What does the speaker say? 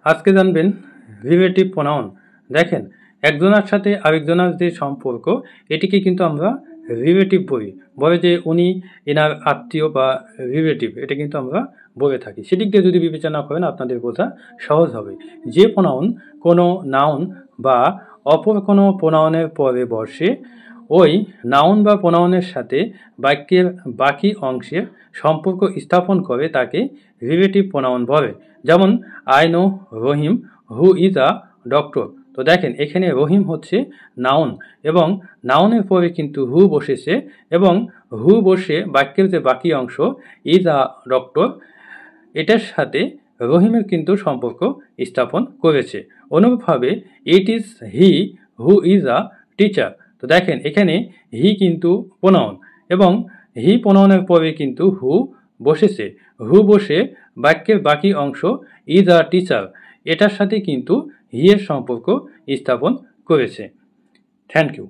আজকে জানবেন relative pronoun. দেখেন, একজনের সাথে আরেকজনের যে সম্পর্ক, এটিকে কিন্তু আমরা রিলেটিভ বলি। বলে যে উনি এনার আত্মীয় বা রিলেটিভ, এটা কিন্তু আমরা বলে থাকি। সেদিক দিয়ে যদি বিবেচনা করেন আপনাদের বোঝা সহজ হবে। যে প্রোনাউন কোনো নাউন বা অপর কোনো প্রোনাউনের পরে বসে, ওই নাউন বা প্রোনাউনের সাথে বাক্যের বাকি অংশের সম্পর্ক স্থাপন করে তাকে রিলেটিভ প্রোনাউন বলে। যেমন, I know Rahim who is a doctor. তো দেখেন, এখানে রহিম হচ্ছে নাউন এবং নাউনের পরে কিন্তু হু বসেছে, এবং হু বসে বাক্যের যে বাকি অংশ ইজ আ ডক্টর, এটার সাথে রহিমের কিন্তু সম্পর্ক স্থাপন করেছে। অনুরূপভাবে it is he who is a teacher. তো দেখেন, এখানে হি কিন্তু প্রোনাউন এবং হি প্রোনাউনের পরে কিন্তু হু বসেছে। হু বসে বাক্যের বাকি অংশ ইজ আ টিচার, এটার সাথে কিন্তু হি এর সম্পর্ক স্থাপন করেছে। Thank you.